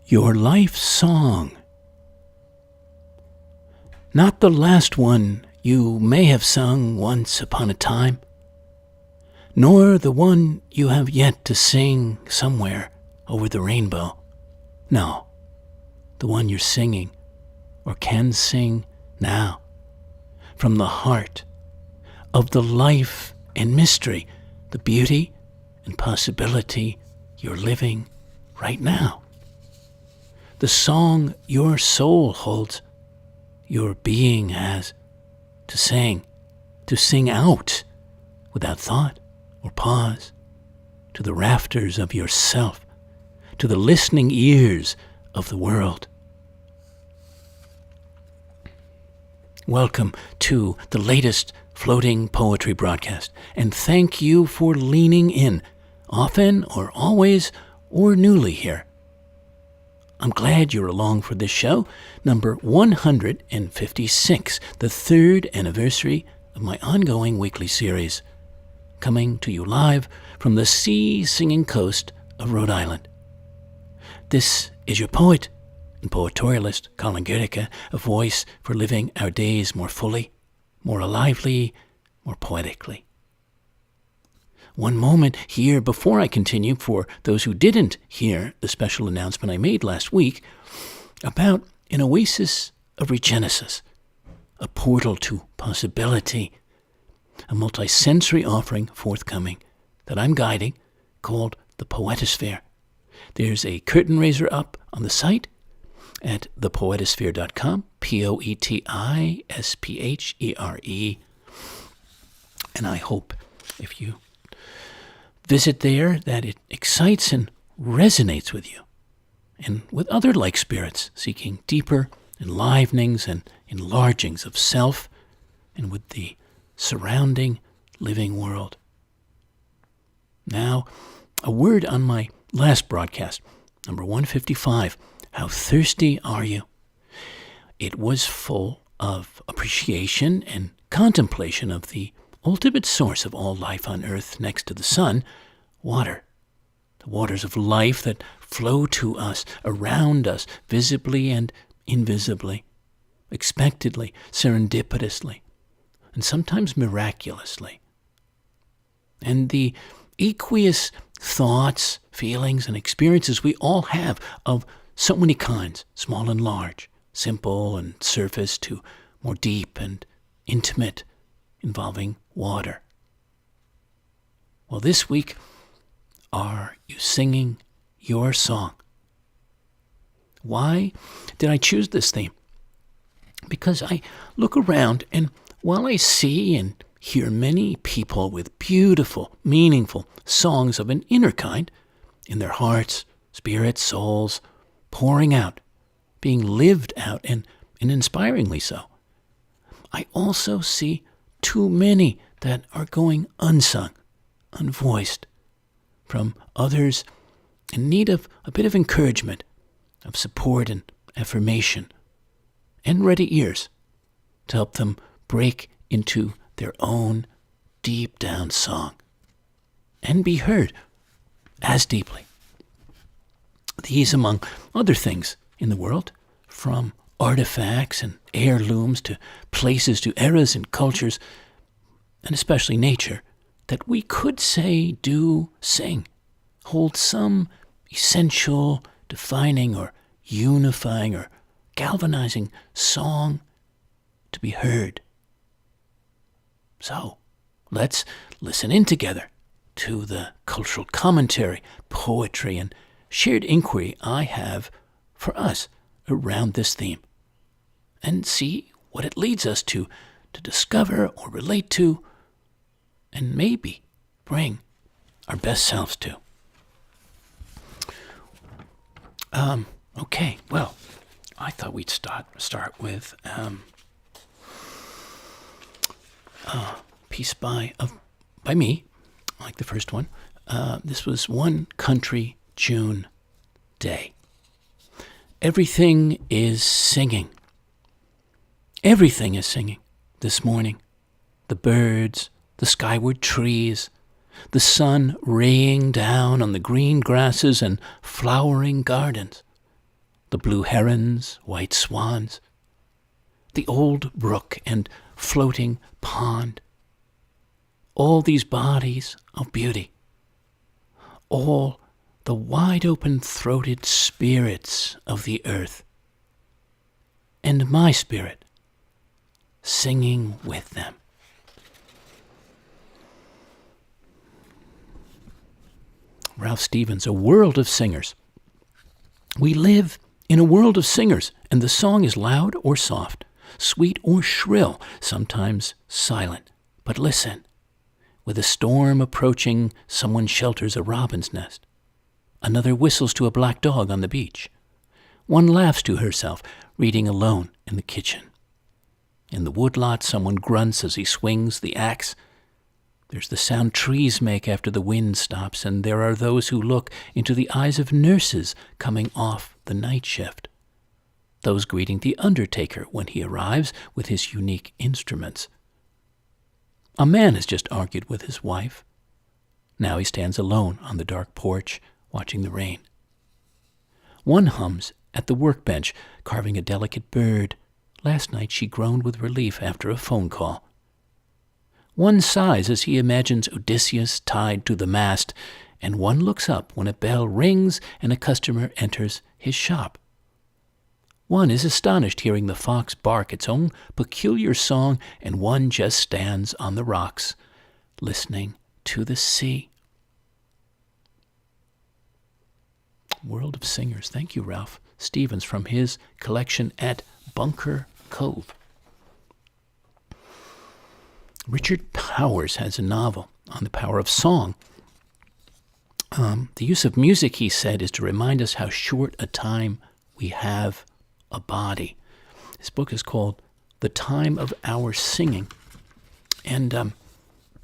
Your life song. Not the last one you may have sung once upon a time, nor the one you have yet to sing somewhere over the rainbow. No, the one you're singing or can sing now, from the heart of the life and mystery, the beauty and possibility you're living right now. The song your soul holds, your being has to sing out without thought or pause, to the rafters of yourself, to the listening ears of the world. Welcome to the latest floating poetry broadcast, and thank you for leaning in, often or always or newly here. I'm glad you're along for this show, number 156, the third anniversary of my ongoing weekly series, coming to you live from the sea-singing coast of Rhode Island. This is your poet and poetorialist Colin Goedecke, a voice for living our days more fully, more alively, more poetically. One moment here before I continue, for those who didn't hear the special announcement I made last week about an oasis of regenesis, a portal to possibility, a multi-sensory offering forthcoming that I'm guiding called the Poetosphere. There's a curtain raiser up on the site at thepoetosphere.com, Poetisphere. And I hope if you visit there that it excites and resonates with you and with other like spirits seeking deeper enlivenings and enlargings of self and with the surrounding living world. Now, a word on my last broadcast, number 155, How Thirsty Are You? It was full of appreciation and contemplation of the ultimate source of all life on earth next to the sun, water. The waters of life that flow to us, around us, visibly and invisibly, expectedly, serendipitously, and sometimes miraculously. And the aqueous thoughts, feelings, and experiences we all have of so many kinds, small and large, simple and surface to more deep and intimate, involving water. Well, this week, are you singing your song? Why did I choose this theme? Because I look around, and while I see and hear many people with beautiful, meaningful songs of an inner kind, in their hearts, spirits, souls, pouring out, being lived out, and inspiringly so, I also see too many that are going unsung, unvoiced, from others in need of a bit of encouragement, of support and affirmation, and ready ears to help them break into their own deep down song and be heard as deeply. These, among other things in the world, from artifacts and heirlooms to places to eras and cultures, and especially nature, that we could say do sing, hold some essential, defining, or unifying, or galvanizing song to be heard. So, let's listen in together to the cultural commentary, poetry, and shared inquiry I have for us around this theme, and see what it leads us to discover or relate to, and maybe bring our best selves to. Okay, well, I thought we'd start with a piece by me, like the first one. This was One Country June Day. Everything is singing. Everything is singing this morning. The birds, the skyward trees, the sun raying down on the green grasses and flowering gardens, the blue herons, white swans, the old brook and floating pond, all these bodies of beauty, all the wide-open-throated spirits of the earth, and my spirit singing with them. Ralph Stevens, A World of Singers. We live in a world of singers, and the song is loud or soft, sweet or shrill, sometimes silent. But listen, with a storm approaching, someone shelters a robin's nest. Another whistles to a black dog on the beach. One laughs to herself, reading alone in the kitchen. In the woodlot, someone grunts as he swings the axe. There's the sound trees make after the wind stops, and there are those who look into the eyes of nurses coming off the night shift. Those greeting the undertaker when he arrives with his unique instruments. A man has just argued with his wife. Now he stands alone on the dark porch, watching the rain. One hums at the workbench, carving a delicate bird. Last night she groaned with relief after a phone call. One sighs as he imagines Odysseus tied to the mast, and one looks up when a bell rings and a customer enters his shop. One is astonished hearing the fox bark its own peculiar song, and one just stands on the rocks, listening to the sea. World of Singers. Thank you, Ralph Stevens, from his collection at Bunker Cove. Richard Powers has a novel on the power of song. The use of music, he said, is to remind us how short a time we have a body. His book is called The Time of Our Singing. And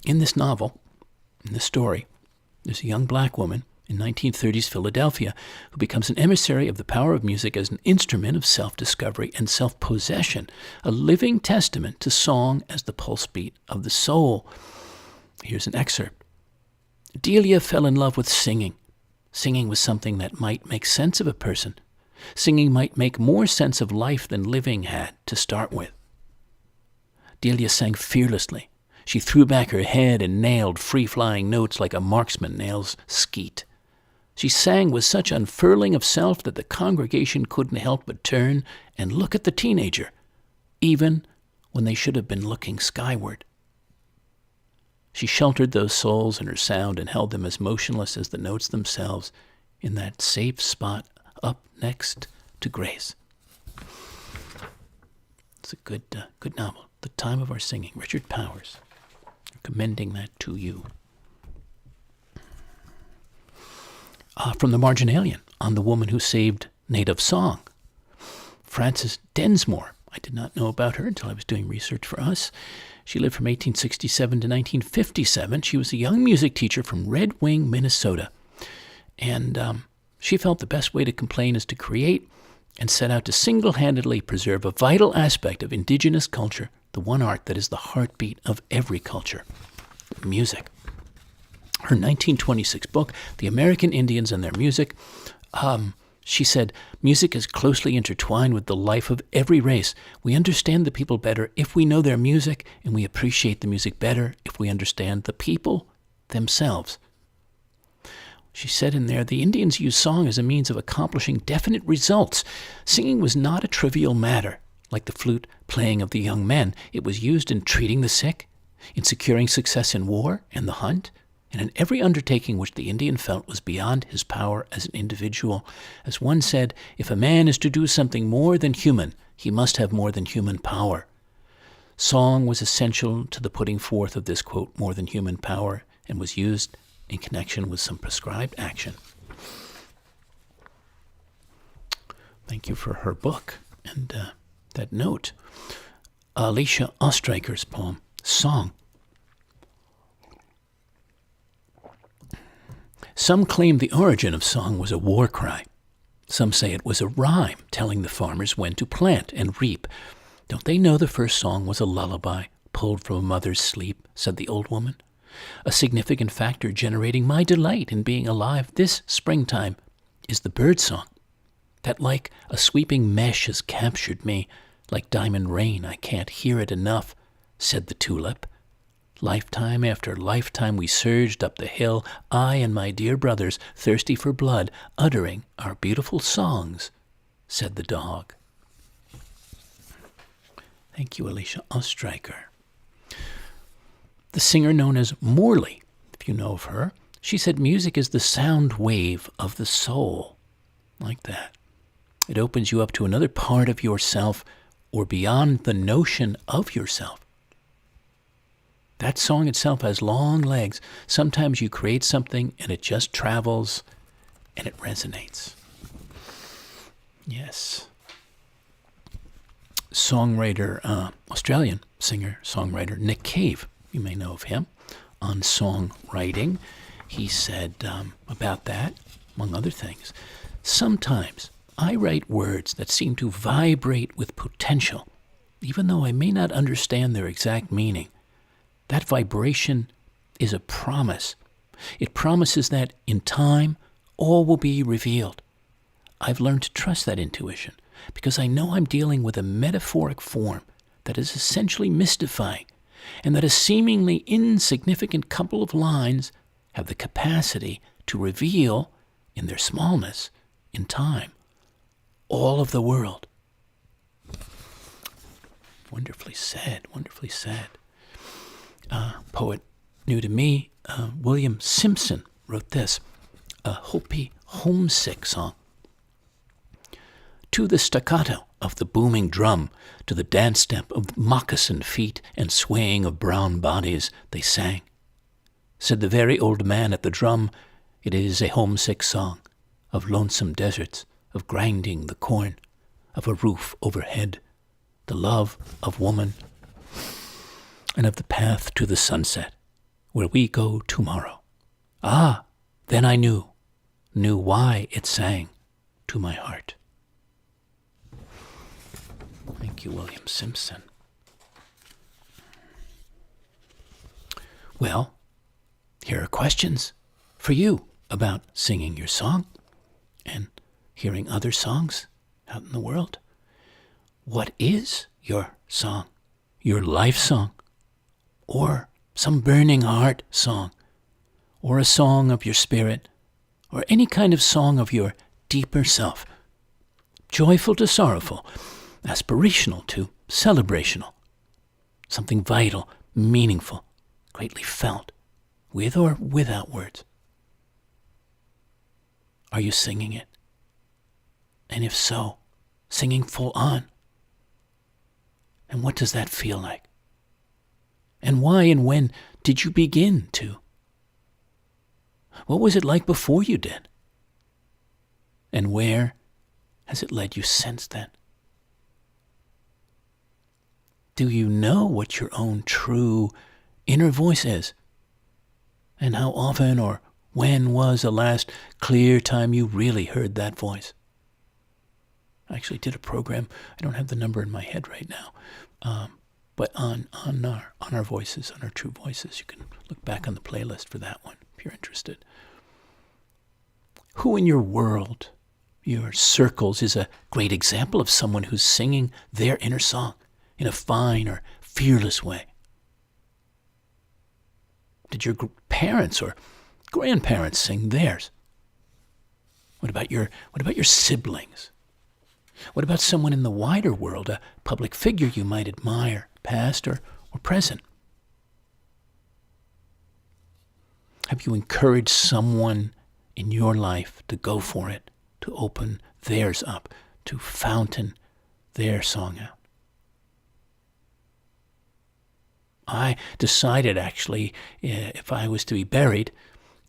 in this novel, in this story, there's a young black woman in 1930s Philadelphia who becomes an emissary of the power of music as an instrument of self-discovery and self-possession, a living testament to song as the pulse beat of the soul. Here's an excerpt. Delia fell in love with singing. Singing was something that might make sense of a person. Singing might make more sense of life than living had to start with. Delia sang fearlessly. She threw back her head and nailed free-flying notes like a marksman nails skeet. She sang with such unfurling of self that the congregation couldn't help but turn and look at the teenager, even when they should have been looking skyward. She sheltered those souls in her sound and held them as motionless as the notes themselves in that safe spot up next to grace. It's a good novel. The Time of Our Singing. Richard Powers. Recommending that to you. From The Marginalian, on the woman who saved native song. Frances Densmore. I did not know about her until I was doing research for us. She lived from 1867 to 1957. She was a young music teacher from Red Wing, Minnesota. And she felt the best way to complain is to create, and set out to single-handedly preserve a vital aspect of indigenous culture, the one art that is the heartbeat of every culture, music. Her 1926 book, The American Indians and Their Music, she said, music is closely intertwined with the life of every race. We understand the people better if we know their music, and we appreciate the music better if we understand the people themselves. She said in there, the Indians used song as a means of accomplishing definite results. Singing was not a trivial matter, like the flute playing of the young men. It was used in treating the sick, in securing success in war and the hunt, and in every undertaking which the Indian felt was beyond his power as an individual. As one said, if a man is to do something more than human, he must have more than human power. Song was essential to the putting forth of this, quote, more than human power, and was used in connection with some prescribed action. Thank you for her book and that note. Alicia Ostriker's poem, Song. Some claim the origin of song was a war cry. Some say it was a rhyme telling the farmers when to plant and reap. Don't they know the first song was a lullaby pulled from a mother's sleep, said the old woman. A significant factor generating my delight in being alive this springtime is the bird song. that like a sweeping mesh has captured me, like diamond rain, I can't hear it enough, said the tulip. Lifetime after lifetime we surged up the hill, I and my dear brothers, thirsty for blood, uttering our beautiful songs, said the dog. Thank you, Alicia Ostreicher. The singer known as Morley, if you know of her, she said music is the sound wave of the soul. Like that. It opens you up to another part of yourself or beyond the notion of yourself. That song itself has long legs. Sometimes you create something and it just travels and it resonates. Yes. Songwriter, Australian singer-songwriter Nick Cave, you may know of him, on songwriting. He said about that, among other things, sometimes I write words that seem to vibrate with potential, even though I may not understand their exact meaning. That vibration is a promise. It promises that in time, all will be revealed. I've learned to trust that intuition because I know I'm dealing with a metaphoric form that is essentially mystifying, and that a seemingly insignificant couple of lines have the capacity to reveal, in their smallness, in time, all of the world. Wonderfully said, wonderfully said. Poet new to me, William Simpson, wrote this, a Hopi homesick song. To the staccato of the booming drum, to the dance step of moccasined feet and swaying of brown bodies, they sang. Said the very old man at the drum, it is a homesick song of lonesome deserts, of grinding the corn, of a roof overhead, the love of woman, and of the path to the sunset, where we go tomorrow. Ah, then I knew why it sang to my heart. Thank you, William Simpson. Well, here are questions for you about singing your song and hearing other songs out in the world. What is your song? Your life song? Or some burning heart song? Or a song of your spirit? Or any kind of song of your deeper self? Joyful to sorrowful, aspirational to celebrational. Something vital, meaningful, greatly felt, with or without words. Are you singing it? And if so, singing full on? And what does that feel like? And why and when did you begin to? What was it like before you did? And where has it led you since then? Do you know what your own true inner voice is? And how often or when was the last clear time you really heard that voice? I actually did a program, I don't have the number in my head right now, but on our voices, on our true voices. You can look back on the playlist for that one if you're interested. Who in your world, your circles, is a great example of someone who's singing their inner song in a fine or fearless way? Did your parents or grandparents sing theirs? What about your siblings? What about someone in the wider world, a public figure you might admire, past or present? Have you encouraged someone in your life to go for it, to open theirs up, to fountain their song out? I decided, actually, if I was to be buried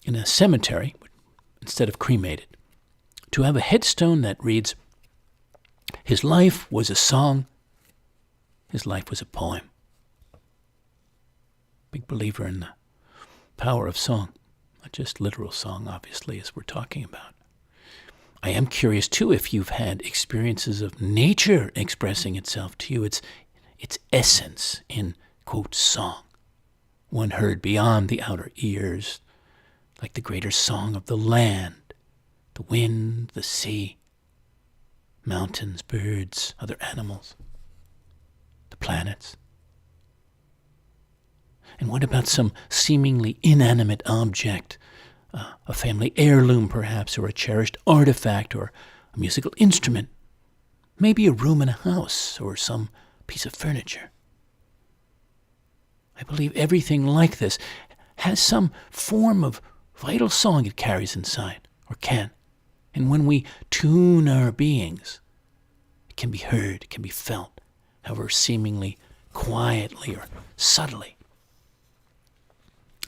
in a cemetery, instead of cremated, to have a headstone that reads, his life was a song, his life was a poem. Big believer in the power of song, not just literal song, obviously, as we're talking about. I am curious, too, if you've had experiences of nature expressing itself to you, its essence in, quote, song, one heard beyond the outer ears, like the greater song of the land, the wind, the sea, mountains, birds, other animals, the planets? And what about some seemingly inanimate object, a family heirloom perhaps, or a cherished artifact, or a musical instrument, maybe a room in a house, or some piece of furniture? I believe everything like this has some form of vital song it carries inside, or can. And when we tune our beings, it can be heard, it can be felt, however seemingly quietly or subtly,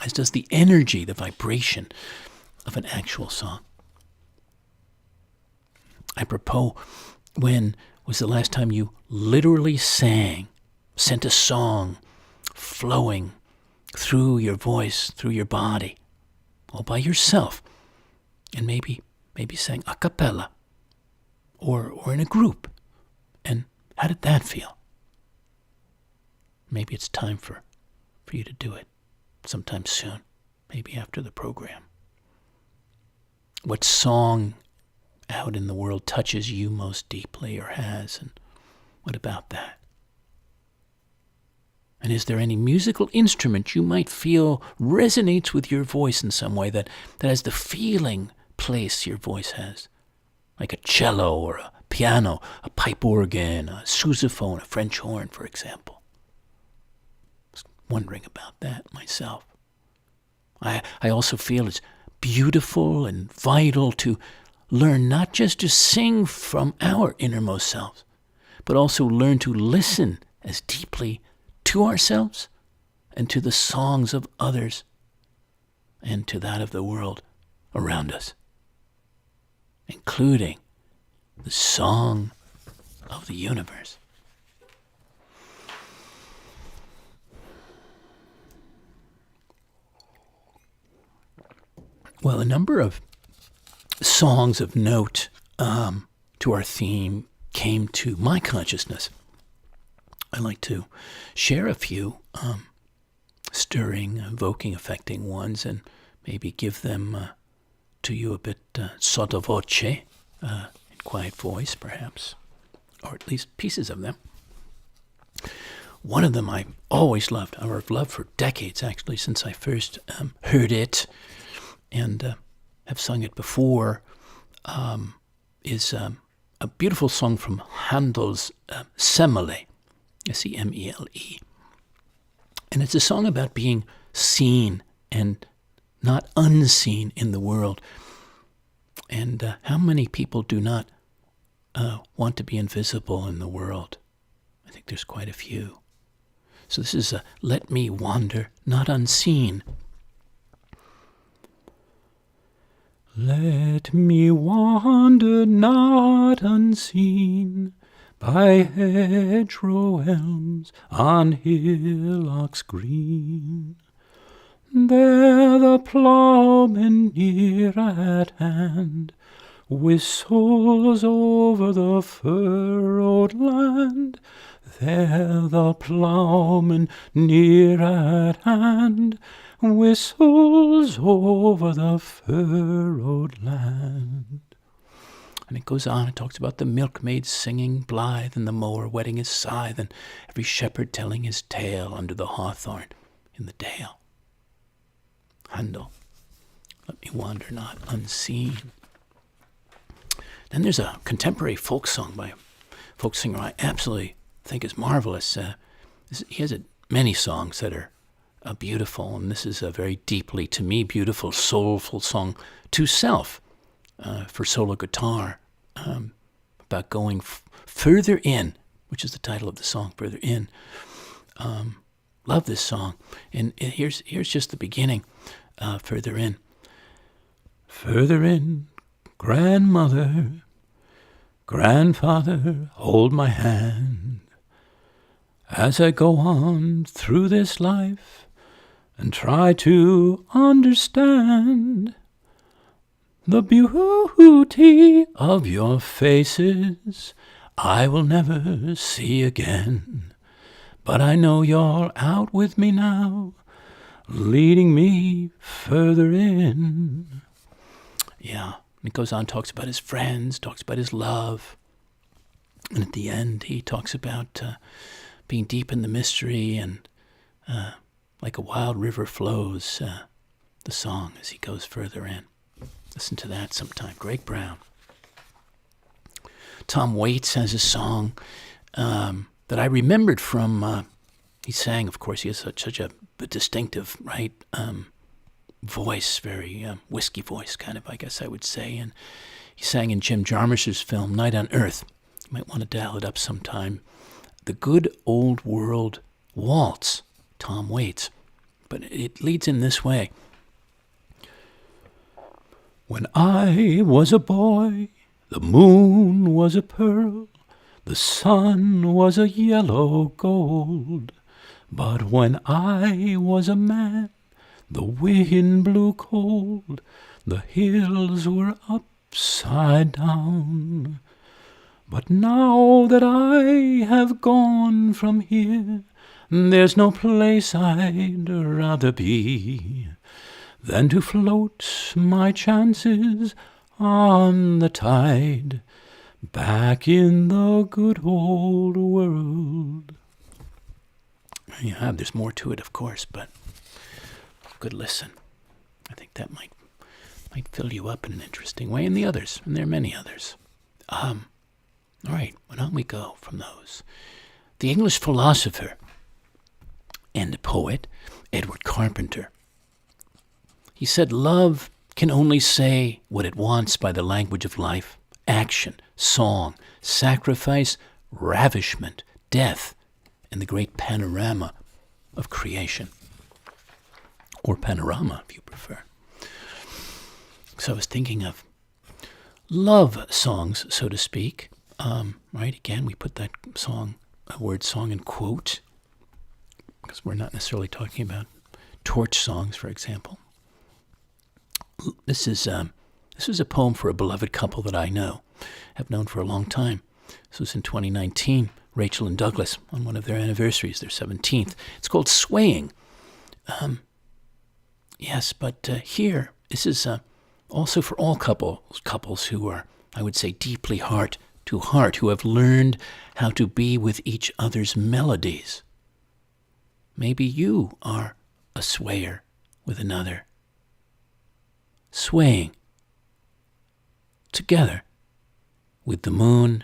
as does the energy, the vibration of an actual song. Apropos, when was the last time you literally sent a song flowing through your voice, through your body, all by yourself, and maybe sang a cappella, or in a group? And how did that feel? Maybe it's time for you to do it sometime soon, maybe after the program. What song out in the world touches you most deeply, or has, and what about that? And is there any musical instrument you might feel resonates with your voice in some way, that has the feeling place your voice has? Like a cello or a piano, a pipe organ, a sousaphone, a French horn, for example. I was wondering about that myself. I also feel it's beautiful and vital to learn not just to sing from our innermost selves, but also learn to listen as deeply to ourselves and to the songs of others and to that of the world around us, including the song of the universe. Well, a number of songs of note to our theme came to my consciousness. I'd like to share a few stirring, evoking, affecting ones, and maybe give them to you a bit sotto voce, in quiet voice perhaps, or at least pieces of them. One of them I always loved, or have loved for decades actually, since I first heard it and have sung it before, is a beautiful song from Handel's Semele, Semele. And it's a song about being seen and not unseen in the world. And how many people do not want to be invisible in the world? I think there's quite a few. So this is a Let Me Wander, Not Unseen. Let me wander not unseen by hedgerow elms on hillocks green. There the ploughman near at hand whistles over the furrowed land. There the ploughman near at hand whistles over the furrowed land. And it goes on, it talks about the milkmaid singing blithe, and the mower whetting his scythe, and every shepherd telling his tale under the hawthorn in the dale. Handel, Let Me Wander Not Unseen. Then there's a contemporary folk song by a folk singer I absolutely think is marvelous. He has many songs that are beautiful, and this is a very deeply, to me, beautiful, soulful song, To Self, for solo guitar, about going further in, which is the title of the song, Further In. Love this song, and here's just the beginning. Further in. Further in, grandmother, grandfather, hold my hand as I go on through this life and try to understand the beauty of your faces I will never see again. But I know you're out with me now, leading me further in. Yeah, and it goes on, talks about his friends, talks about his love, And at the end, he talks about being deep in the mystery and like a wild river flows, the song as he goes further in. Listen to that sometime. Greg Brown. Tom Waits has a song that I remembered from, he sang, of course, he has such a distinctive, right, voice, very whiskey voice, kind of, I guess I would say. And he sang in Jim Jarmusch's film, Night on Earth. You might want to dial it up sometime. The Good Old World Waltz, Tom Waits. But it leads in this way. When I was a boy, the moon was a pearl, the sun was a yellow gold. But when I was a man, the wind blew cold, the hills were upside down. But now that I have gone from here, there's no place I'd rather be than to float my chances on the tide back in the good old world. Yeah, there's more to it, of course, but good listen. I think that might fill you up in an interesting way, and the others, and there are many others. All right, why don't we go from those? The English philosopher and poet Edward Carpenter. He said, love can only say what it wants by the language of life, action, song, sacrifice, ravishment, death, and the great panorama of creation. Or panorama, if you prefer. So I was thinking of love songs, so to speak. Right, again, we put that word song in quote, because we're not necessarily talking about torch songs, for example. This is a poem for a beloved couple that I have known for a long time. This was in 2019, Rachel and Douglas, on one of their anniversaries, their 17th. It's called Swaying. Yes, but here, this is also for all couples who are, I would say, deeply heart to heart, who have learned how to be with each other's melodies. Maybe you are a swayer with another. Swaying together with the moon,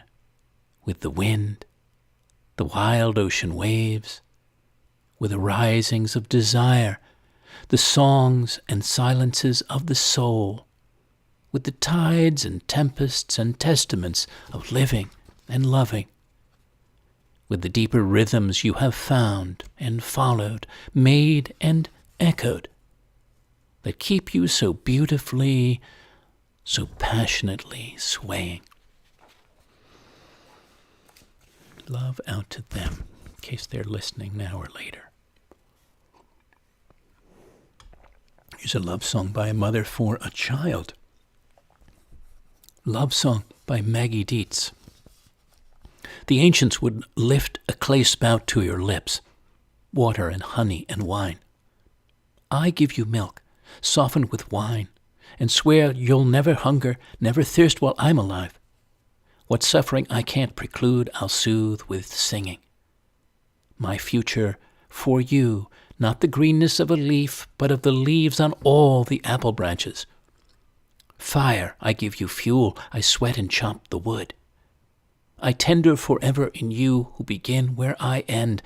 with the wind, the wild ocean waves, with the risings of desire, the songs and silences of the soul, with the tides and tempests and testaments of living and loving, with the deeper rhythms you have found and followed, made and echoed, that keep you so beautifully, so passionately swaying. Love out to them, in case they're listening now or later. Here's a love song by a mother for a child. Love song by Maggie Dietz. The ancients would lift a clay spout to your lips, water and honey and wine. I give you milk, softened with wine, and swear you'll never hunger, never thirst while I'm alive. What suffering I can't preclude, I'll soothe with singing. My future for you, not the greenness of a leaf, but of the leaves on all the apple branches. Fire, I give you fuel, I sweat and chop the wood. I tender forever in you who begin where I end,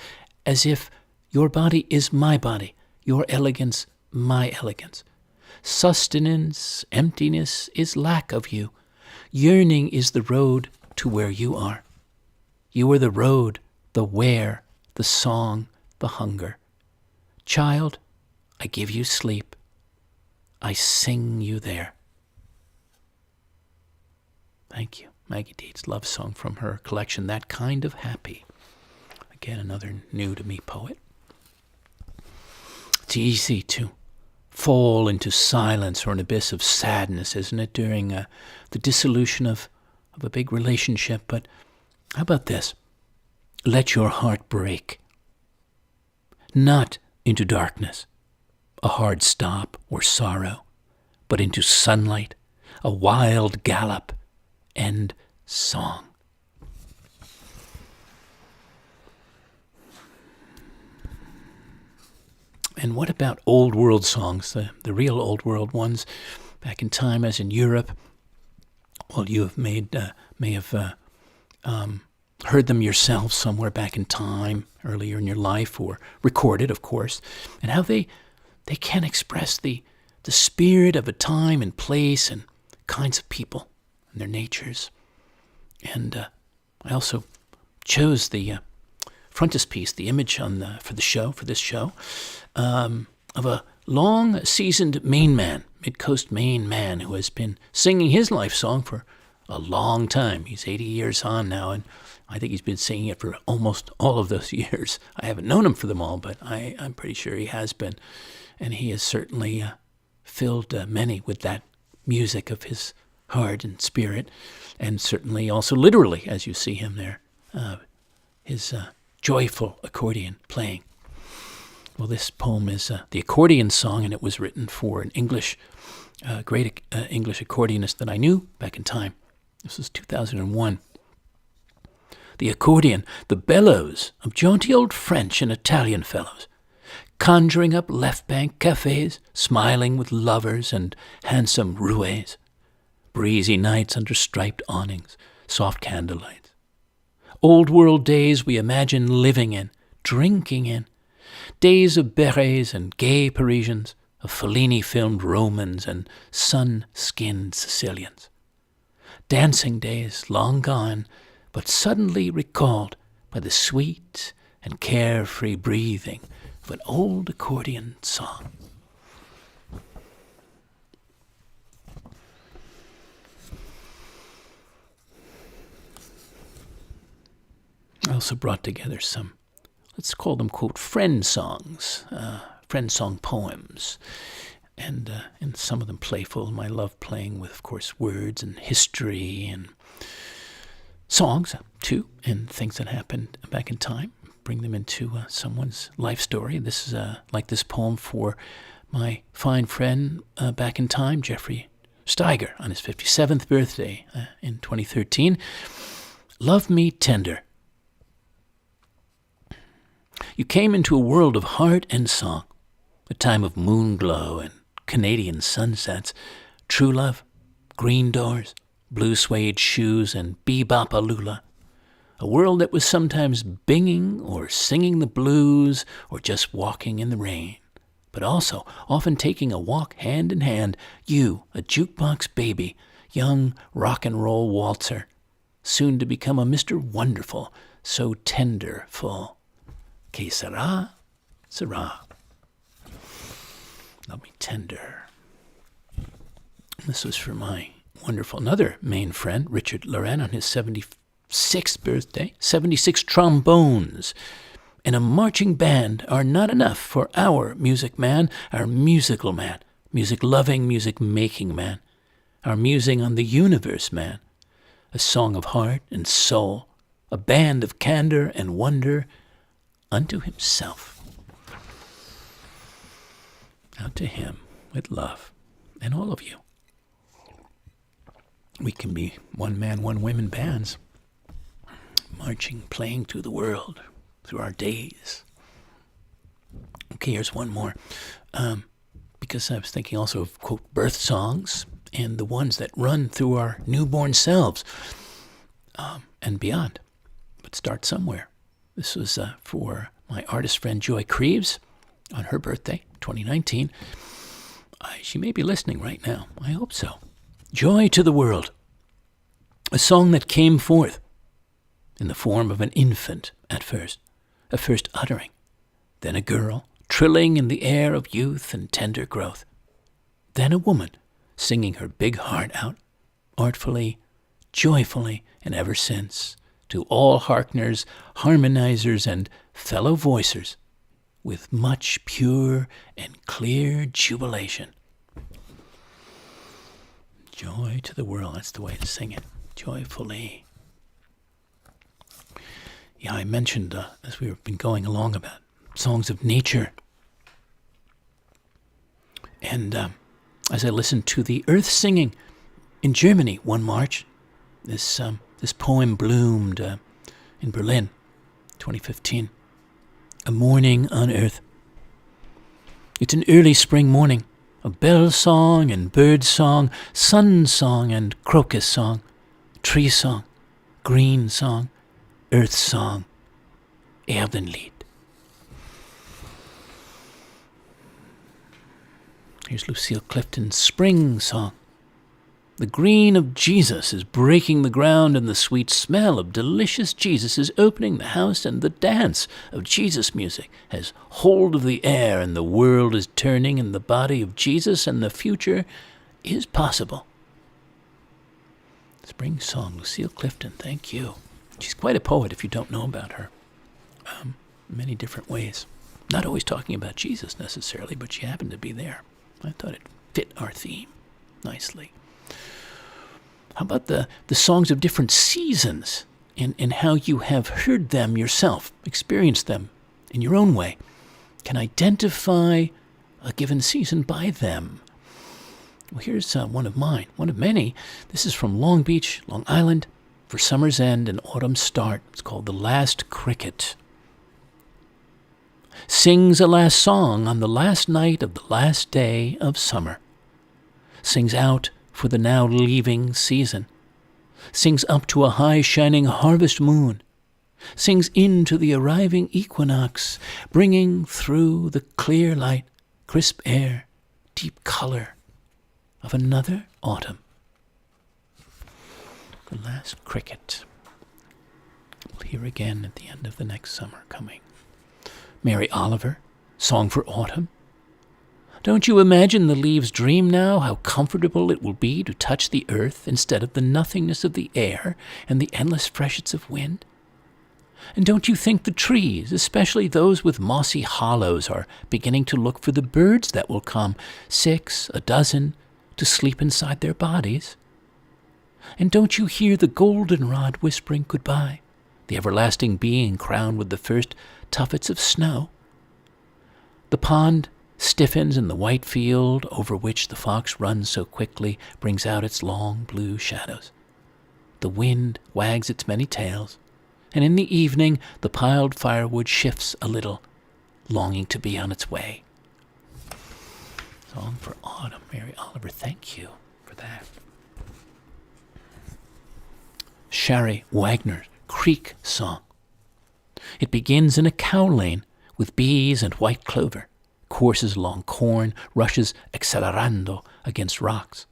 as if your body is my body, your elegance my elegance. Sustenance, emptiness is lack of you. Yearning is the road to where you are. You are the road, the where, the song, the hunger. Child, I give you sleep. I sing you there. Thank you. Maggie Dietz, love song from her collection, That Kind of Happy. Again, another new to me poet. It's easy to fall into silence or an abyss of sadness, isn't it, during the dissolution of a big relationship? But how about this? Let your heart break. Not into darkness, a hard stop or sorrow, but into sunlight, a wild gallop, and song. And what about old world songs, the real old world ones, back in time, as in Europe? Well, you have may have heard them yourself somewhere back in time, earlier in your life, or recorded, of course, and how they can express the spirit of a time and place and kinds of people and their natures. And I also chose the frontispiece, the image for this show, of a long-seasoned mid-coast Maine man who has been singing his life song for a long time. He's 80 years on now, and I think he's been singing it for almost all of those years. I haven't known him for them all, but I'm pretty sure he has been. And he has certainly filled many with that music of his heart and spirit, and certainly also literally, as you see him there, his joyful accordion playing. Well, this poem is the accordion song, and it was written for an great English accordionist that I knew back in time. This was 2001. The accordion, the bellows of jaunty old French and Italian fellows, conjuring up left-bank cafes, smiling with lovers and handsome roués, breezy nights under striped awnings, soft candlelight. Old-world days we imagine living in, drinking in, days of berets and gay Parisians, of Fellini-filmed Romans and sun-skinned Sicilians. Dancing days long gone, but suddenly recalled by the sweet and carefree breathing of an old accordion song. I also brought together some, let's call them, quote, friend songs, friend song poems, and some of them playful. And I love playing with, of course, words and history and songs, too, and things that happened back in time. Bring them into someone's life story. This is like this poem for my fine friend back in time, Jeffrey Steiger, on his 57th birthday in 2013. Love me tender. You came into a world of heart and song, a time of moon glow and Canadian sunsets, true love, green doors, blue suede shoes, and bebop-a-lula. A world that was sometimes binging or singing the blues or just walking in the rain, but also often taking a walk hand in hand, you, a jukebox baby, young rock and roll waltzer, soon to become a Mr. Wonderful, so tenderful. Que sera, sera. Love me tender. This was for my wonderful, another Maine friend, Richard Loren, on his 76th birthday. 76 trombones and a marching band are not enough for our music man, our musical man, music-loving, music-making man, our musing on the universe man, a song of heart and soul, a band of candor and wonder unto himself. Out to him with love, and all of you. We can be one man, one women bands, marching, playing through the world, through our days. Okay, here's one more. Because I was thinking also of, quote, birth songs and the ones that run through our newborn selves and beyond. But start somewhere. This was for my artist friend Joy Creeves on her birthday, 2019. She may be listening right now. I hope so. Joy to the world. A song that came forth in the form of an infant at first, a first uttering, then a girl trilling in the air of youth and tender growth, then a woman singing her big heart out, artfully, joyfully, and ever since, to all hearkeners, harmonizers, and fellow voicers, with much pure and clear jubilation. Joy to the world, that's the way to sing it, joyfully. Yeah, I mentioned, as we've been going along, about songs of nature. And as I listened to the earth singing in Germany one March, this poem bloomed in Berlin, 2015. A Morning on Earth. It's an early spring morning, of bell song and bird song, sun song and crocus song, tree song, green song, earth song, Erdenlied. Here's Lucille Clifton's spring song. The green of Jesus is breaking the ground, and the sweet smell of delicious Jesus is opening the house, and the dance of Jesus music has hold of the air, and the world is turning in the body of Jesus, and the future is possible. Spring song, Lucille Clifton, thank you. She's quite a poet if you don't know about her. Many different ways. Not always talking about Jesus necessarily, but she happened to be there. I thought it fit our theme nicely. How about the songs of different seasons and how you have heard them yourself, experienced them in your own way, can identify a given season by them? Well, here's one of mine, one of many. This is from Long Beach, Long Island, for summer's end and autumn's start. It's called The Last Cricket. Sings a last song on the last night of the last day of summer. Sings out for the now leaving season. Sings up to a high shining harvest moon. Sings into the arriving equinox, bringing through the clear light, crisp air, deep color of another autumn. The Last Cricket. We'll hear again at the end of the next summer coming. Mary Oliver, Song for Autumn. Don't you imagine the leaves dream now how comfortable it will be to touch the earth instead of the nothingness of the air and the endless freshets of wind? And don't you think the trees, especially those with mossy hollows, are beginning to look for the birds that will come, 6, a dozen, to sleep inside their bodies? And don't you hear the goldenrod whispering goodbye, the everlasting being crowned with the first tuffets of snow? The pond stiffens, and the white field over which the fox runs so quickly brings out its long blue shadows. The wind wags its many tails, and in the evening the piled firewood shifts a little, longing to be on its way. Song for Autumn, Mary Oliver, thank you for that. Shari Wagner's Creek Song. It begins in a cow lane with bees and white clover, courses along corn, rushes accelerando against rocks.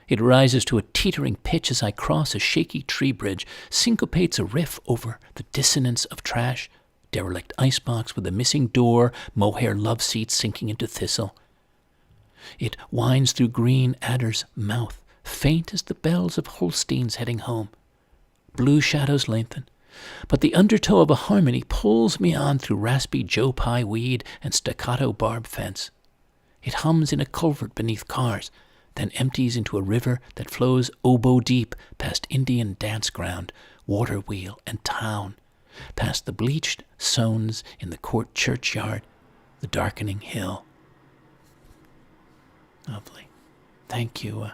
It rises to a teetering pitch as I cross a shaky tree bridge, syncopates a riff over the dissonance of trash, derelict icebox with a missing door, mohair love seat sinking into thistle. It winds through green adder's mouth, faint as the bells of Holsteins heading home. Blue shadows lengthen, but the undertow of a harmony pulls me on through raspy Joe Pye weed and staccato barb fence. It hums in a culvert beneath cars, then empties into a river that flows oboe deep past Indian dance ground, water wheel, and town, past the bleached stones in the court churchyard, the darkening hill. Lovely. Thank you,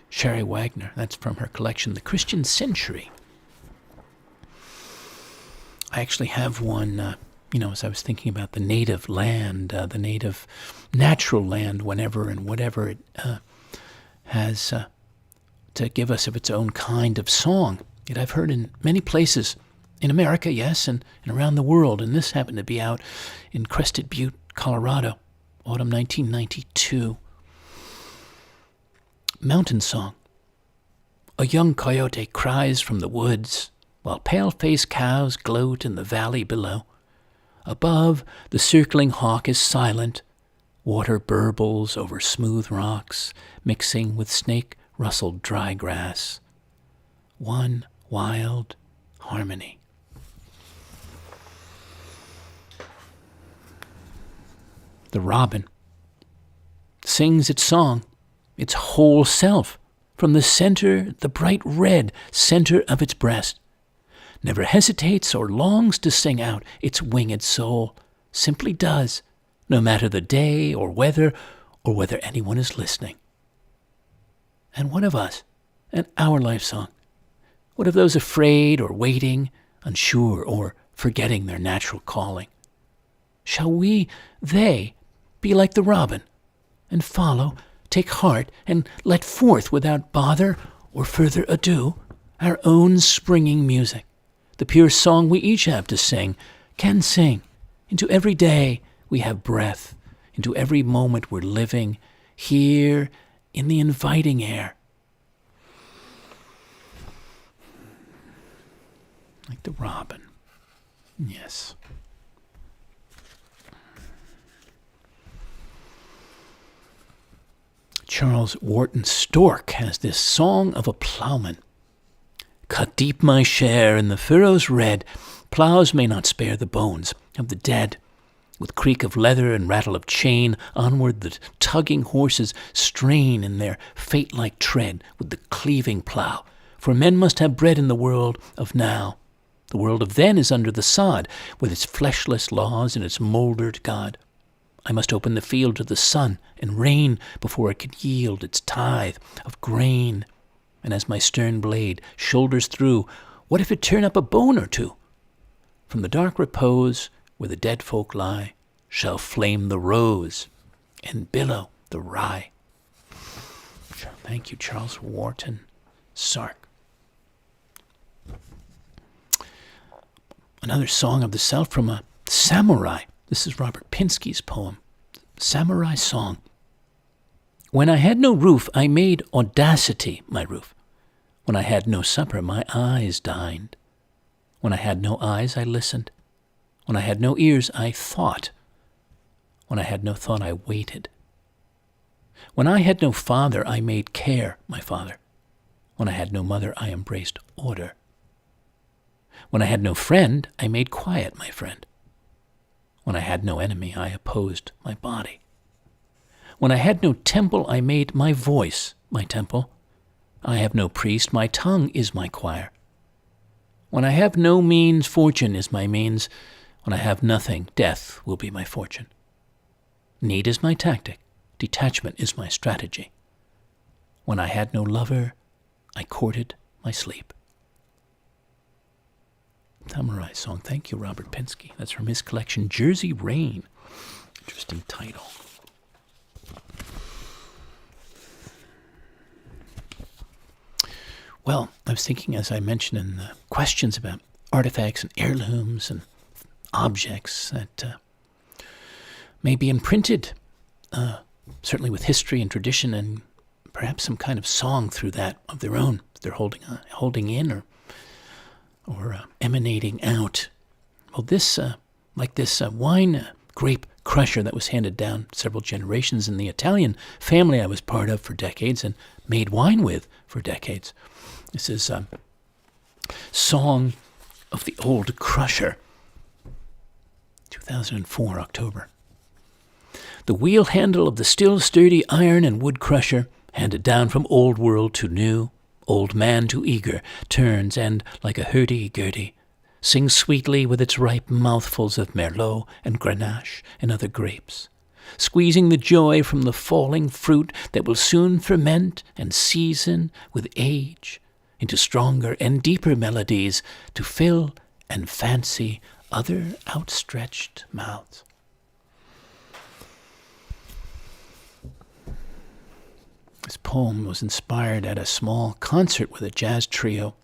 Shari Wagner. That's from her collection, The Christian Century. I actually have one, as I was thinking about the native land, the native natural land, whenever and whatever it has to give us of its own kind of song. Yet I've heard in many places, in America, yes, and around the world, and this happened to be out in Crested Butte, Colorado, autumn 1992. Mountain Song. A young coyote cries from the woods, while pale-faced cows gloat in the valley below. Above, the circling hawk is silent. Water burbles over smooth rocks, mixing with snake-rustled dry grass. One wild harmony. The robin sings its song, its whole self, from the center, the bright red center of its breast. Never hesitates or longs to sing out its winged soul, simply does, no matter the day or whether anyone is listening. And what of us and our life song? What of those afraid or waiting, unsure or forgetting their natural calling? Shall they be like the robin, and follow, take heart, and let forth without bother or further ado our own springing music, the pure song we each have to sing, can sing. Into every day we have breath, into every moment we're living, here in the inviting air. Like the robin. Yes. Charles Wharton Stork has this song of a plowman. Cut deep my share in the furrows red, plows may not spare the bones of the dead. With creak of leather and rattle of chain, onward the tugging horses strain in their fate-like tread with the cleaving plow. For men must have bread in the world of now. The world of then is under the sod, with its fleshless laws and its mouldered God. I must open the field to the sun and rain before it could yield its tithe of grain. And as my stern blade shoulders through, what if it turn up a bone or two? From the dark repose where the dead folk lie shall flame the rose and billow the rye. Thank you, Charles Wharton Sark. Another song of the South from a samurai. This is Robert Pinsky's poem, Samurai Song. When I had no roof, I made audacity my roof. When I had no supper, my eyes dined. When I had no eyes, I listened. When I had no ears, I thought. When I had no thought, I waited. When I had no father, I made care my father. When I had no mother, I embraced order. When I had no friend, I made quiet my friend. When I had no enemy, I opposed my body. When I had no temple, I made my voice my temple. I have no priest, my tongue is my choir. When I have no means, fortune is my means. When I have nothing, death will be my fortune. Need is my tactic, detachment is my strategy. When I had no lover, I courted my sleep. Samurai Song. Thank you, Robert Pinsky. That's from his collection, Jersey Rain. Interesting title. Well, I was thinking, as I mentioned in the questions, about artifacts and heirlooms and objects that may be imprinted, certainly with history and tradition, and perhaps some kind of song through that of their own. They're holding in or emanating out. Well, this, like this wine grape crusher that was handed down several generations in the Italian family I was part of for decades and made wine with for decades. This is Song of the Old Crusher, 2004, October. The wheel handle of the still sturdy iron and wood crusher, handed down from old world to new, old man to eager, turns and, like a hurdy-gurdy, sings sweetly with its ripe mouthfuls of Merlot and Grenache and other grapes, squeezing the joy from the falling fruit that will soon ferment and season with age into stronger and deeper melodies to fill and fancy other outstretched mouths. This poem was inspired at a small concert with a jazz trio,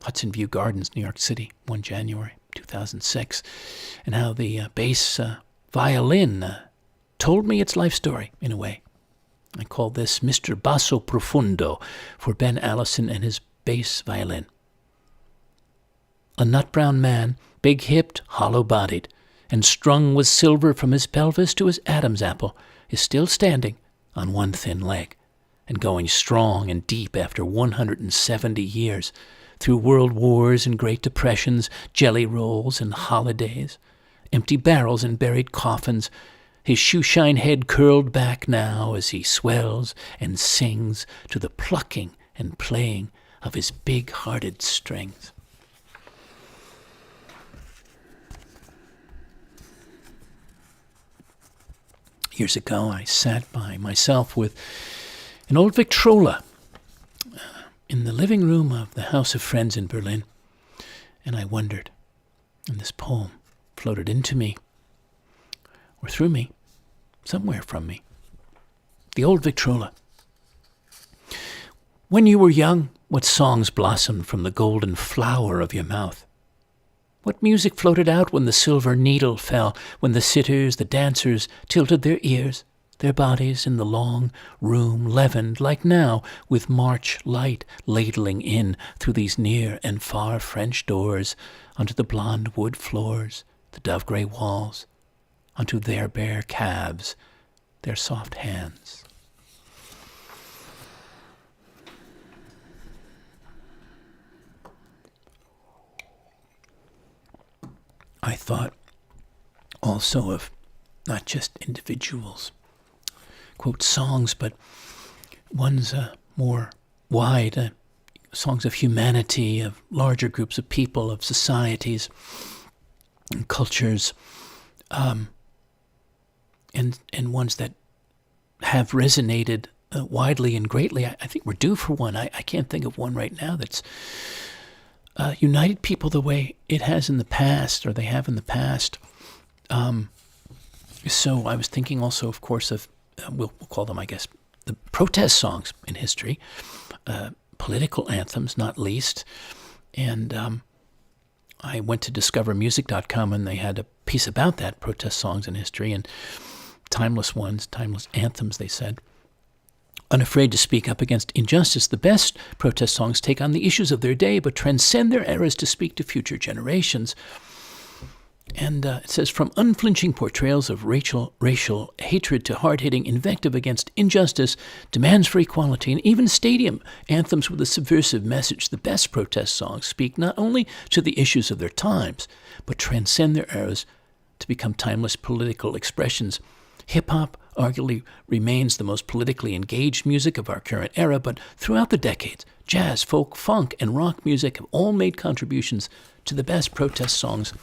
Hudson View Gardens, New York City, 1 January 2006, and how the bass violin told me its life story, in a way. I call this Mr. Basso Profundo for Ben Allison and his bass violin. A nut-brown man, big-hipped, hollow-bodied, and strung with silver from his pelvis to his Adam's apple, is still standing on one thin leg, and going strong and deep after 170 years, through world wars and great depressions, jelly rolls and holidays, empty barrels and buried coffins, his shoeshine head curled back now as he swells and sings to the plucking and playing of his big-hearted strings. Years ago, I sat by myself with an old Victrola in the living room of the House of Friends in Berlin, and I wondered, and this poem floated into me, or through me, somewhere from me. The old Victrola. When you were young, what songs blossomed from the golden flower of your mouth? What music floated out when the silver needle fell, when the sitters, the dancers, tilted their ears, their bodies in the long room leavened, like now, with March light ladling in through these near and far French doors, onto the blonde wood floors, the dove-gray walls, onto their bare calves, their soft hands. I thought also of not just individuals, quote, songs, but ones more wide, songs of humanity, of larger groups of people, of societies and cultures, and ones that have resonated widely and greatly. I think we're due for one. I can't think of one right now that's united people the way it has in the past, or they have in the past. So I was thinking also, of course, of, we'll call them, I guess, the protest songs in history, political anthems, not least. And I went to discovermusic.com, and they had a piece about that, protest songs in history, and timeless ones, timeless anthems, they said. Unafraid to speak up against injustice, the best protest songs take on the issues of their day but transcend their eras to speak to future generations. And it says, from unflinching portrayals of racial hatred to hard-hitting invective against injustice, demands for equality, and even stadium anthems with a subversive message, the best protest songs speak not only to the issues of their times, but transcend their eras to become timeless political expressions. Hip-hop arguably remains the most politically engaged music of our current era, but throughout the decades, jazz, folk, funk, and rock music have all made contributions to the best protest songs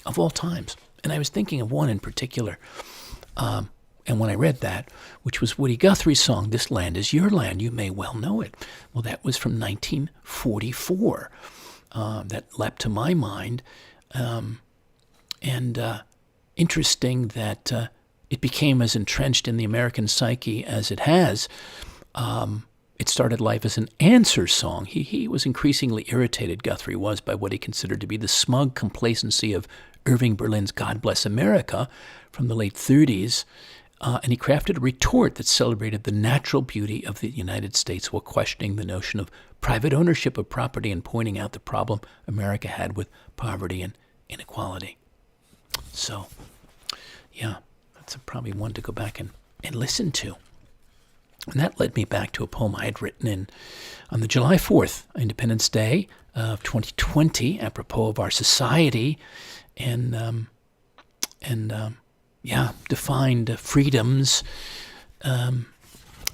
of all times. And I was thinking of one in particular, and when I read that, which was Woody Guthrie's song, This Land Is Your Land, you may well know it. Well, that was from 1944. That leapt to my mind. Interesting that it became as entrenched in the American psyche as it has. It started life as an answer song. He was increasingly irritated, Guthrie was, by what he considered to be the smug complacency of Irving Berlin's God Bless America from the late 30s, and he crafted a retort that celebrated the natural beauty of the United States while questioning the notion of private ownership of property and pointing out the problem America had with poverty and inequality. So, yeah. That's probably one to go back and listen to. And that led me back to a poem I had written on the July 4th, Independence Day of 2020, apropos of our society and defined freedoms,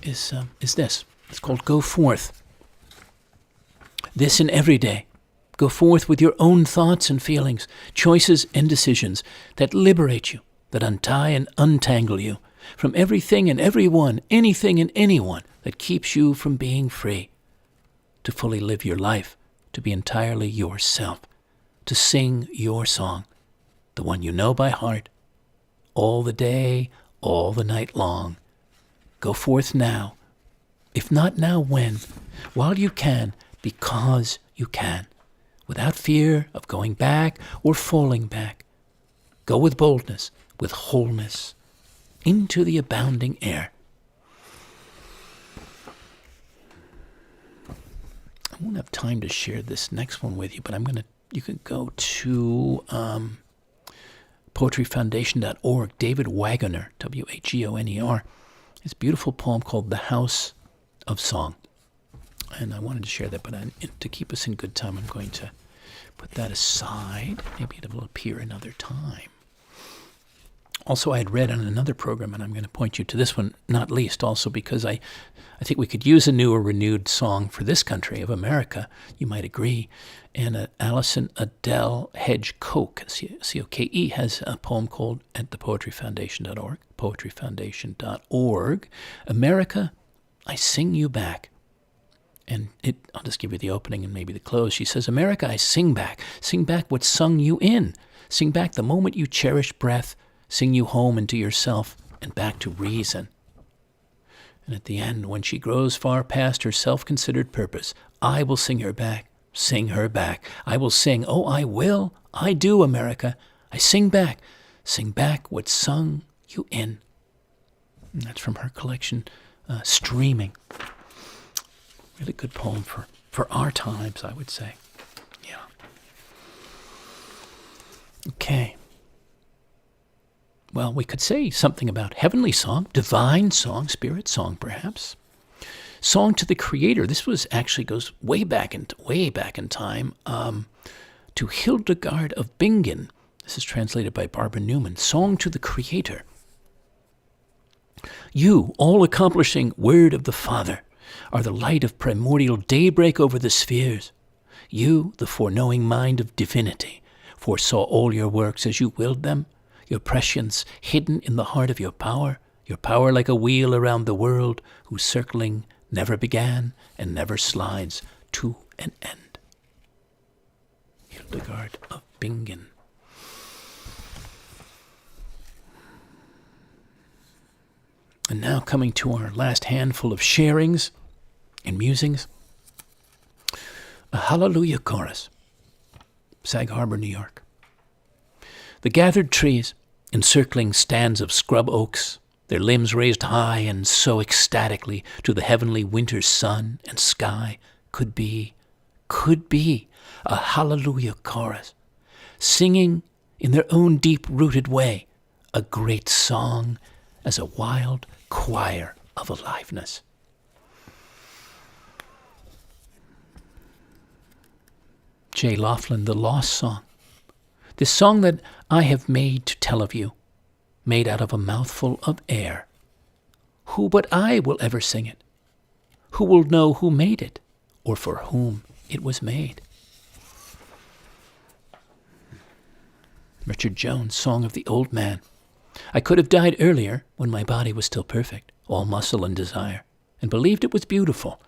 is this. It's called Go Forth. This and every day. Go forth with your own thoughts and feelings, choices and decisions that liberate you, that untie and untangle you from everything and everyone, anything and anyone that keeps you from being free, to fully live your life, to be entirely yourself, to sing your song, the one you know by heart, all the day, all the night long. Go forth now. If not now, when? While you can, because you can, without fear of going back or falling back. Go with boldness, with wholeness, into the abounding air. I won't have time to share this next one with you, but you can go to poetryfoundation.org. David Wagoner, Wagoner, his beautiful poem called The House of Song. And I wanted to share that, but to keep us in good time, I'm going to put that aside. Maybe it will appear another time. Also, I had read on another program, and I'm going to point you to this one, not least also because I think we could use a new or renewed song for this country of America, you might agree. And Alison Adele Hedge Coke, C-O-K-E, has a poem called at the poetryfoundation.org, poetryfoundation.org, America, I Sing You Back. And I'll just give you the opening and maybe the close. She says, America, I sing back what sung you in. Sing back the moment you cherished breath, sing you home into yourself and back to reason. And at the end, when she grows far past her self-considered purpose, I will sing her back, sing her back. I will sing, oh, I will, I do, America. I sing back what sung you in. And that's from her collection, Streaming. Really good poem for our times, I would say. Yeah. Okay. Well, we could say something about heavenly song, divine song, spirit song, perhaps. Song to the Creator. This was actually goes way back in time to Hildegard of Bingen. This is translated by Barbara Newman. Song to the Creator. You, all-accomplishing Word of the Father, are the light of primordial daybreak over the spheres. You, the foreknowing mind of divinity, foresaw all your works as you willed them, your prescience hidden in the heart of your power like a wheel around the world, whose circling never began and never slides to an end. Hildegard of Bingen. And now coming to our last handful of sharings and musings. A Hallelujah Chorus. Sag Harbor, New York. The gathered trees, encircling stands of scrub oaks, their limbs raised high and so ecstatically to the heavenly winter sun and sky, could be a Hallelujah Chorus, singing in their own deep-rooted way a great song as a wild choir of aliveness. J. Laughlin, The Lost Song. This song that I have made to tell of you, made out of a mouthful of air. Who but I will ever sing it? Who will know who made it, or for whom it was made? Richard Jones, Song of the Old Man. I could have died earlier, when my body was still perfect, all muscle and desire, and believed it was beautiful.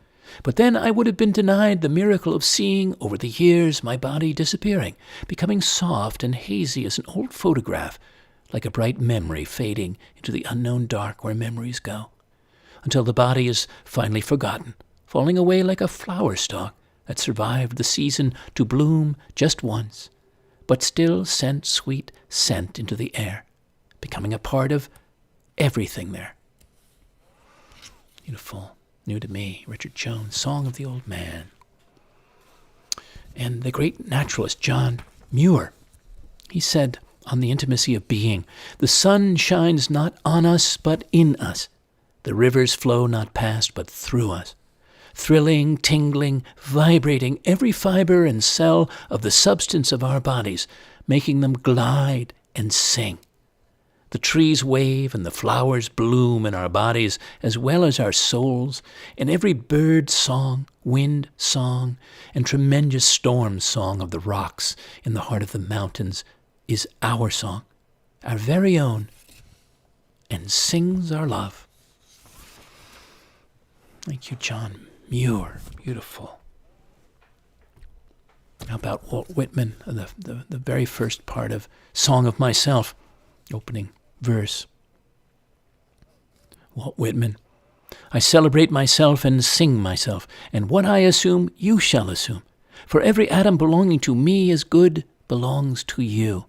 But then I would have been denied the miracle of seeing, over the years, my body disappearing, becoming soft and hazy as an old photograph, like a bright memory fading into the unknown dark where memories go, until the body is finally forgotten, falling away like a flower stalk that survived the season to bloom just once, but still sent sweet scent into the air, becoming a part of everything there. Beautiful. New to me, Richard Jones, Song of the Old Man. And the great naturalist John Muir, he said on the intimacy of being, the sun shines not on us but in us. The rivers flow not past but through us. Thrilling, tingling, vibrating every fiber and cell of the substance of our bodies, making them glide and sing. The trees wave and the flowers bloom in our bodies as well as our souls, and every bird song, wind song, and tremendous storm song of the rocks in the heart of the mountains is our song, our very own, and sings our love. Thank you, John Muir. Beautiful. How about Walt Whitman, the very first part of Song of Myself, opening verse. Walt Whitman. I celebrate myself and sing myself, and what I assume you shall assume. For every atom belonging to me is good, belongs to you.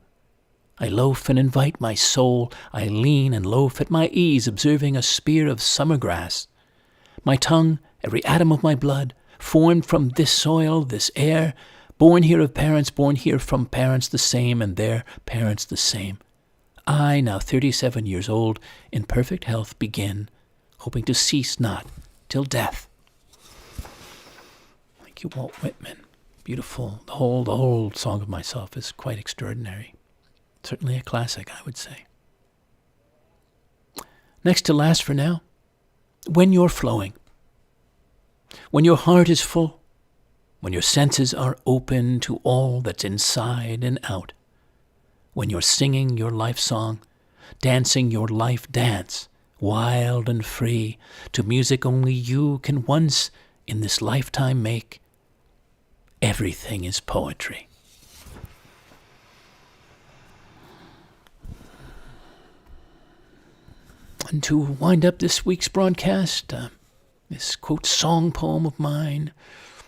I loaf and invite my soul, I lean and loaf at my ease, observing a spear of summer grass. My tongue, every atom of my blood, formed from this soil, this air, born here of parents, born here from parents the same, and their parents the same. I, now 37 years old, in perfect health begin, hoping to cease not till death. Thank you, Walt Whitman. Beautiful. The whole Song of Myself is quite extraordinary. Certainly a classic, I would say. Next to last for now, when you're flowing. When your heart is full, when your senses are open to all that's inside and out, when you're singing your life song, dancing your life dance, wild and free, to music only you can once in this lifetime make, everything is poetry. And to wind up this week's broadcast, this quote song poem of mine.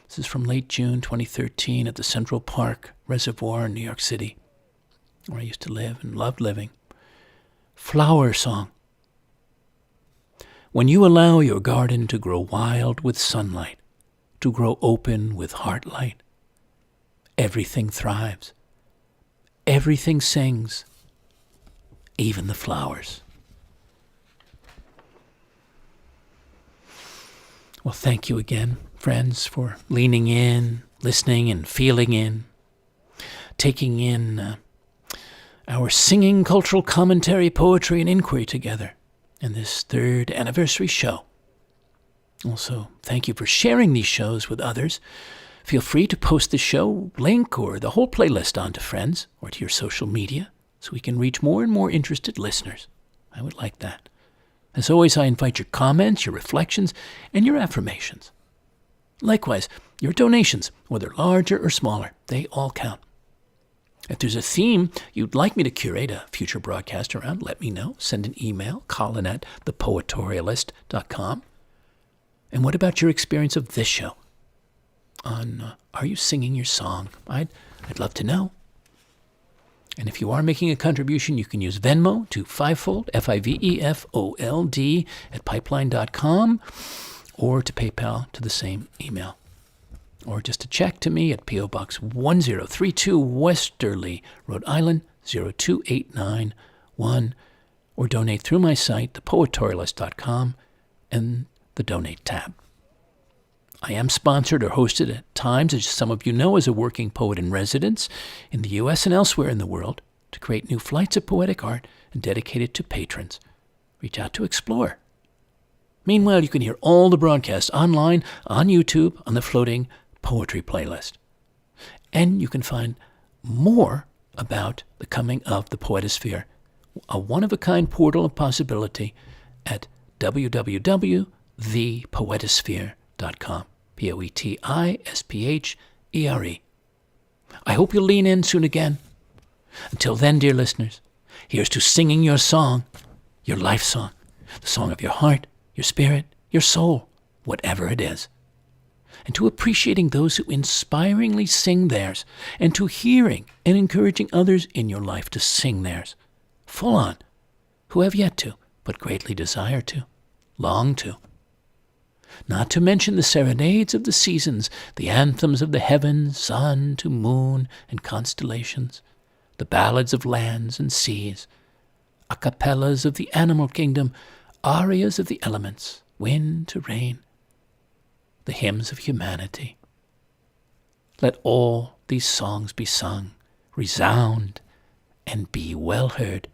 This is from late June 2013 at the Central Park Reservoir in New York City, where I used to live and loved living. Flower song. When you allow your garden to grow wild with sunlight, to grow open with heart light, everything thrives. Everything sings, even the flowers. Well, thank you again, friends, for leaning in, listening and feeling in, taking in our singing cultural commentary, poetry, and inquiry together in this 3rd anniversary show. Also, thank you for sharing these shows with others. Feel free to post the show link or the whole playlist onto friends or to your social media so we can reach more and more interested listeners. I would like that. As always, I invite your comments, your reflections, and your affirmations. Likewise, your donations, whether larger or smaller, they all count. If there's a theme you'd like me to curate a future broadcast around, let me know. Send an email, colin@thepoetorialist.com. And what about your experience of this show? Are you singing your song? I'd love to know. And if you are making a contribution, you can use Venmo to Fivefold, FIVEFOLD, at pipeline.com, or to PayPal to the same email. Or just a check to me at P.O. Box 1032, Westerly, Rhode Island, 02891, or donate through my site, thepoetorialist.com, and the Donate tab. I am sponsored or hosted at times, as some of you know, as a working poet in residence in the U.S. and elsewhere in the world to create new flights of poetic art and dedicate it to patrons. Reach out to explore. Meanwhile, you can hear all the broadcasts online, on YouTube, on the floating poetry playlist. And you can find more about the coming of the Poetosphere, a one-of-a-kind portal of possibility, at www.thepoetosphere.com. Poetisphere. I hope you'll lean in soon again. Until then, dear listeners, here's to singing your song, your life song, the song of your heart, your spirit, your soul, whatever it is. And to appreciating those who inspiringly sing theirs, and to hearing and encouraging others in your life to sing theirs, full on, who have yet to, but greatly desire to, long to. Not to mention the serenades of the seasons, the anthems of the heavens, sun to moon and constellations, the ballads of lands and seas, a cappellas of the animal kingdom, arias of the elements, wind to rain, the hymns of humanity. Let all these songs be sung, resound, and be well heard.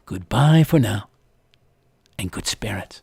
Goodbye for now, and good spirits.